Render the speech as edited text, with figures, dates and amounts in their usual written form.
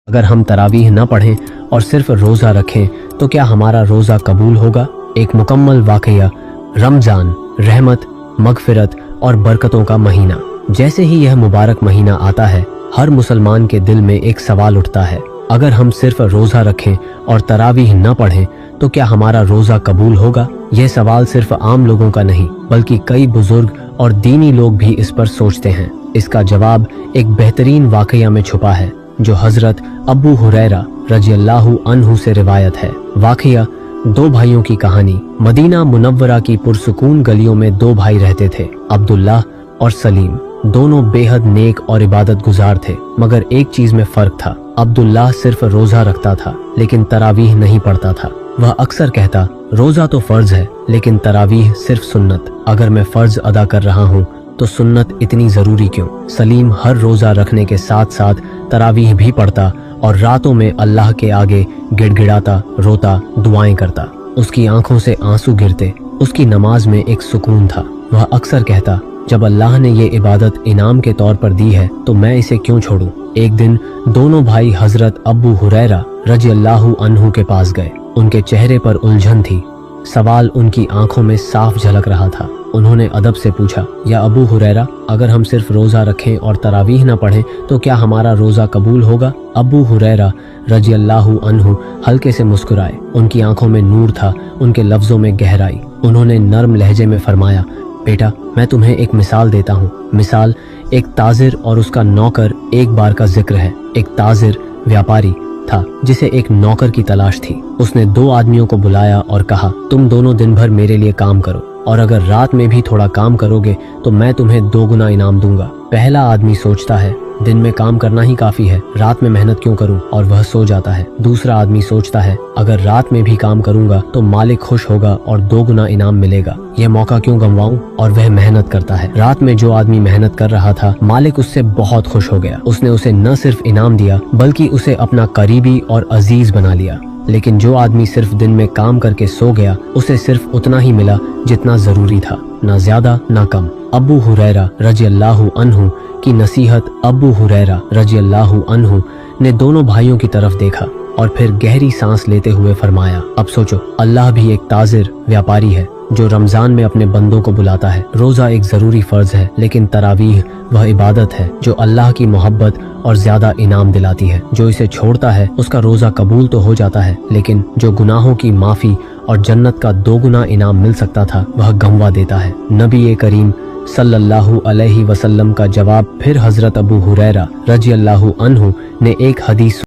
अगर हम तरावीह न पढ़ें और सिर्फ रोज़ा रखें तो क्या हमारा रोज़ा कबूल होगा। एक मुकम्मल वाक़या, रमज़ान, रहमत, मगफिरत और बरकतों का महीना। जैसे ही यह मुबारक महीना आता है, हर मुसलमान के दिल में एक सवाल उठता है, अगर हम सिर्फ रोज़ा रखें और तरावीह न पढ़ें तो क्या हमारा रोज़ा कबूल होगा। यह सवाल सिर्फ आम लोगों का नहीं, बल्कि कई बुजुर्ग और दीनी लोग भी इस पर सोचते हैं। इसका जवाब एक बेहतरीन वाक़या में छुपा है, जो हजरत अबू हुरैरा रज़ियल्लाहु अन्हु से रिवायत है। वाक़या दो भाइयों की कहानी। मदीना मुनव्वरा की पुरसुकून गलियों में दो भाई रहते थे, अब्दुल्लाह और सलीम। दोनों बेहद नेक और इबादत गुजार थे, मगर एक चीज में फर्क था। अब्दुल्लाह सिर्फ रोजा रखता था, लेकिन तरावीह नहीं पढ़ता था। वह अक्सर कहता, रोजा तो फर्ज है, लेकिन तरावीह सिर्फ सुन्नत। अगर मैं फर्ज अदा कर रहा हूँ तो सुन्नत इतनी जरूरी क्यों। सलीम हर रोजा रखने के साथ साथ तरावीह भी पढ़ता और रातों में अल्लाह के आगे गिड़गिड़ाता, रोता, दुआएं करता। उसकी आंखों से आंसू गिरते। उसकी नमाज में एक सुकून था। वह अक्सर कहता, जब अल्लाह ने ये इबादत इनाम के तौर पर दी है तो मैं इसे क्यों छोड़ूं। एक दिन दोनों भाई हजरत अबू हुरैरा रज़ियल्लाहु अन्हु के पास गए। उनके चेहरे पर उलझन थी, सवाल उनकी आंखों में साफ झलक रहा था। उन्होंने अदब से पूछा, या अबू हुरैरा, अगर हम सिर्फ रोजा रखें और तरावीह न पढ़ें तो क्या हमारा रोजा कबूल होगा। अबू हुरैरा रज़ियल्लाहु अन्हु हल्के से मुस्कुराए। उनकी आंखों में नूर था, उनके लफ्जों में गहराई। उन्होंने नर्म लहजे में फरमाया, बेटा, मैं तुम्हें एक मिसाल देता हूँ। मिसाल एक ताजिर और उसका नौकर एक बार का जिक्र है। एक ताजिर व्यापारी था जिसे एक नौकर की तलाश थी। उसने दो आदमियों को बुलाया और कहा, तुम दोनों दिन भर मेरे लिए काम करो, और अगर रात में भी थोड़ा काम करोगे तो मैं तुम्हें 2 गुना इनाम दूंगा। पहला आदमी सोचता है, दिन में काम करना ही काफी है, रात में मेहनत क्यों करूं, और वह सो जाता है। दूसरा आदमी सोचता है, अगर रात में भी काम करूंगा तो मालिक खुश होगा और 2 गुना इनाम मिलेगा, यह मौका क्यों गंवाऊं, और वह मेहनत करता है। रात में जो आदमी मेहनत कर रहा था, मालिक उससे बहुत खुश हो गया। उसने उसे न सिर्फ इनाम दिया बल्कि उसे अपना करीबी और अजीज बना लिया। लेकिन जो आदमी सिर्फ दिन में काम करके सो गया, उसे सिर्फ उतना ही मिला जितना जरूरी था, ना ज्यादा ना कम। अबू हुरैरा रज़ियल्लाहु अन्हु की नसीहत। अबू हुरैरा रज़ियल्लाहु अन्हु ने दोनों भाइयों की तरफ देखा और फिर गहरी सांस लेते हुए फरमाया, अब सोचो, अल्लाह भी एक ताजिर व्यापारी है जो रमजान में अपने बंदों को बुलाता है। रोजा एक जरूरी फर्ज है, लेकिन तरावीह वह इबादत है जो अल्लाह की मोहब्बत और ज्यादा इनाम दिलाती है। जो इसे छोड़ता है उसका रोजा कबूल तो हो जाता है, लेकिन जो गुनाहों की माफी और जन्नत का 2 गुना इनाम मिल सकता था, वह गंवा देता है। नबी करीम सल्लल्लाहु अलैहि वसल्लम का जवाब फिर हजरत अबू हुरैरा रज़ियल्लाहु अन्हु ने एक हदीस